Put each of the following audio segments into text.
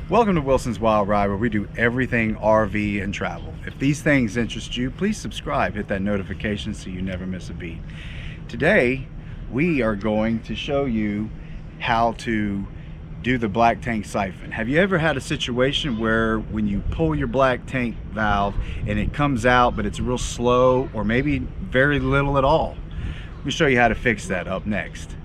Welcome to Wilson's Wild Ride, where we do everything RV and travel. If these things interest you, please subscribe, hit that notification so you never miss a beat. Today, we are going to show you how to do the black tank siphon. Have you ever had a situation where when you pull your black tank valve and it comes out, but it's real slow, or maybe very little at all? Let me show you how to fix that up next.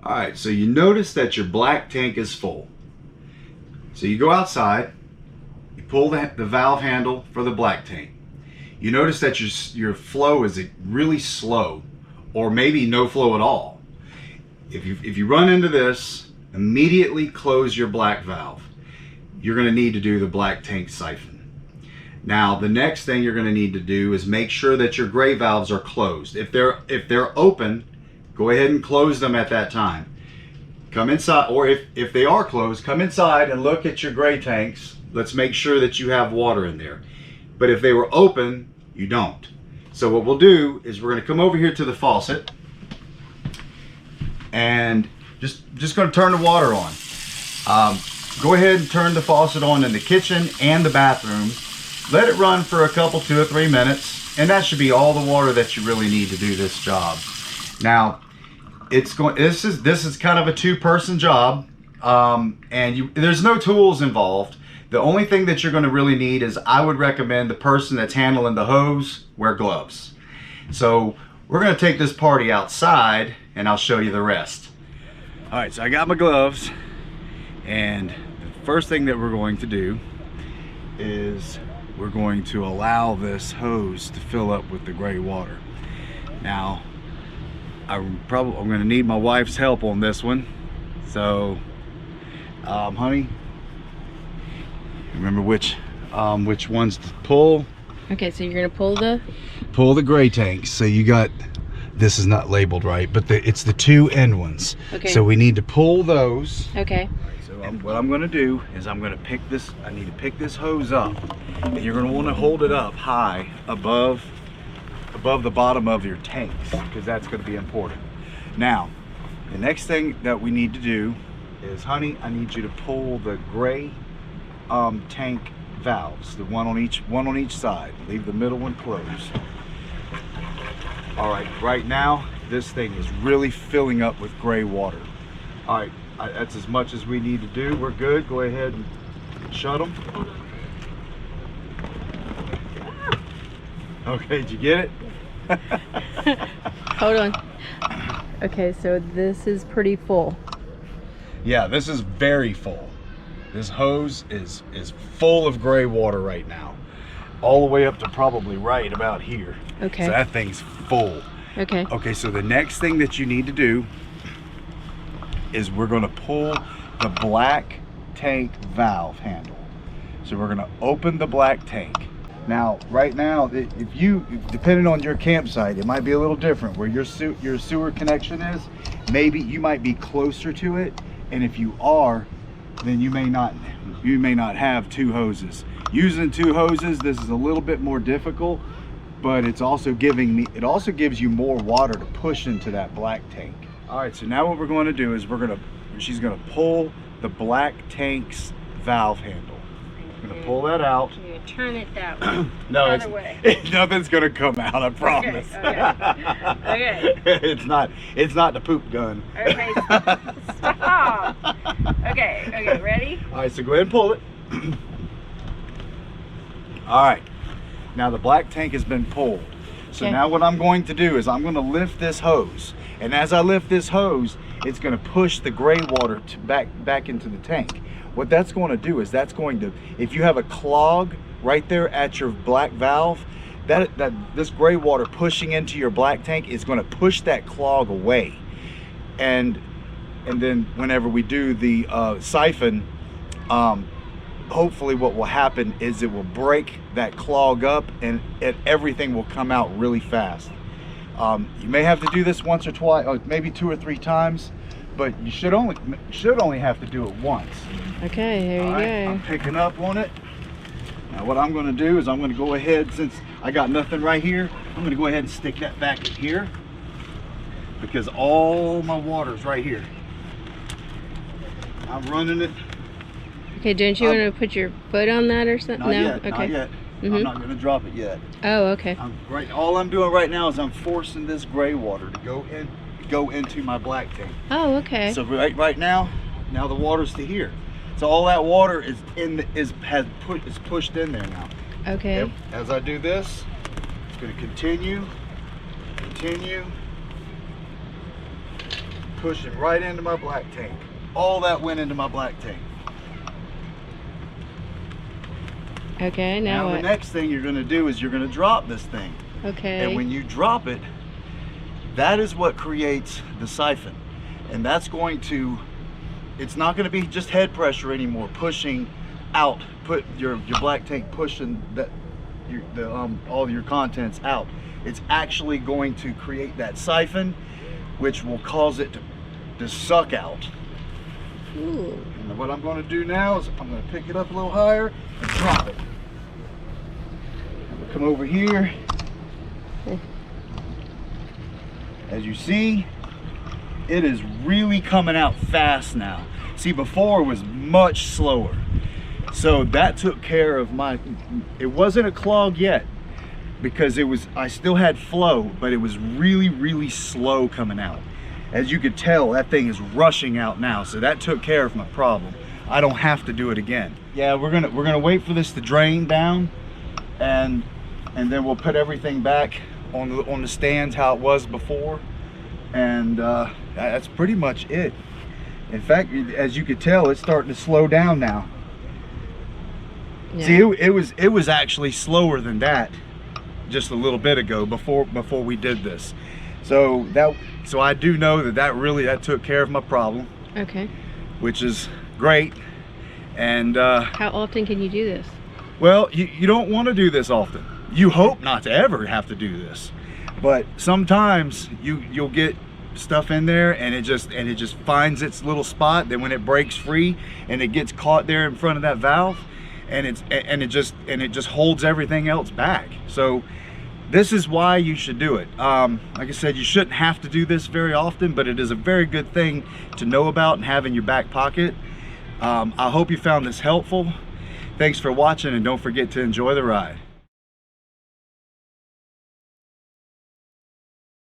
Alright, so you notice that your black tank is full. So you go outside, you pull the valve handle for the black tank. You notice that your flow is really slow, or maybe no flow at all. If you run into this, immediately close your black valve. You're going to need to do the black tank siphon. Now, the next thing you're going to need to do is make sure that your gray valves are closed. If they're open, go ahead and close them at that time. Come inside, or if they are closed, come inside and look at your gray tanks. Let's make sure that you have water in there. But if they were open, you don't. So what we'll do is we're going to come over here to the faucet and just going to turn the water on. Go ahead and turn the faucet on in the kitchen and the bathroom. Let it run for a couple, 2 or 3 minutes, and that should be all the water that you really need to do this job. Now, this is kind of a two-person job, and there's no tools involved. The only thing that you're going to really need is, I would recommend the person that's handling the hose wear gloves. So we're going to take this party outside and I'll show you the rest. All right, so I got my gloves, and the first thing that we're going to do is we're going to allow this hose to fill up with the gray water. Now, I'm going to need my wife's help on this one. So, honey, remember which ones to pull. Okay, so you're gonna pull the gray tanks. So you got, this is not labeled right, but it's the two end ones. Okay. So we need to pull those. Okay. So what I'm going to do is I need to pick this hose up, and you're going to want to hold it up high above the bottom of your tanks, because that's going to be important. Now, the next thing that we need to do is, honey, I need you to pull the gray tank valves, the one on each side. Leave the middle one closed. All right, right now this thing is really filling up with gray water. All right, that's as much as we need to do. We're good. Go ahead and shut them. Okay, did you get it? Hold on. Okay, so this is pretty full. Yeah, this is very full. This hose is full of gray water right now, all the way up to probably right about here. Okay. So that thing's full. Okay. Okay, so the next thing that you need to do is we're going to pull the black tank valve handle. So we're going to open the black tank. Now, right now, depending on your campsite, it might be a little different. Where your sewer connection is, maybe you might be closer to it, and if you are, then you may not have two hoses. Using two hoses, this is a little bit more difficult, but it also gives you more water to push into that black tank. All right, so now what we're going to do is she's going to pull the black tank's valve handle. I'm going to pull that out. You're gonna turn it that way. No, other way. Nothing's going to come out, I promise. Okay. It's not the poop gun. Okay. Stop. Okay, ready? All right, so go ahead and pull it. All right, now the black tank has been pulled. So now what I'm going to do is I'm going to lift this hose, and as I lift this hose, it's going to push the gray water back into the tank. What that's going to do is if you have a clog right there at your black valve, this gray water pushing into your black tank is going to push that clog away. And then whenever we do the siphon, hopefully what will happen is it will break that clog up, and everything will come out really fast. You may have to do this once or twice, or maybe 2 or 3 times, but you should only have to do it once. Okay, here you go. I'm picking up on it. Now what I'm going to do is I'm going to go ahead, since I got nothing right here, I'm going to go ahead and stick that back in here because all my water's right here. I'm running it. Okay, don't you want to put your foot on that or something? Not No? yet, Okay. not yet. I'm not going to drop it yet. Oh, okay. All I'm doing right now is I'm forcing this gray water to go into my black tank. Oh, okay. So right now the water's to here. So all that water is pushed in there now. Okay. Yep. As I do this, it's going to continue, pushing right into my black tank. All that went into my black tank. Okay, now the what? next thing you're going to do is you're going to drop this thing. Okay. And when you drop it, that is what creates the siphon. And that's going to, it's not going to be just head pressure anymore, pushing out, put your black tank pushing all your contents out. It's actually going to create that siphon, which will cause it to suck out. Ooh. And what I'm going to do now is I'm going to pick it up a little higher and drop it. I'm going to come over here. As you see, it is really coming out fast now. See, before it was much slower. So that took care of it wasn't a clog yet because I still had flow, but it was really, really slow coming out. As you could tell, that thing is rushing out now. So that took care of my problem. I don't have to do it again. Yeah, we're gonna wait for this to drain down, and then we'll put everything back on the stands how it was before, and that's pretty much it. In fact, as you could tell, it's starting to slow down now. Yeah. See, it was actually slower than that just a little bit ago before we did this. So I do know that took care of my problem. Okay. Which is great. And how often can you do this? Well, you don't want to do this often. You hope not to ever have to do this. But sometimes you'll get stuff in there and it just finds its little spot. Then when it breaks free and it gets caught there in front of that valve, and it just holds everything else back. So this is why you should do it. Like I said, you shouldn't have to do this very often, but it is a very good thing to know about and have in your back pocket. I hope you found this helpful. Thanks for watching, and don't forget to enjoy the ride.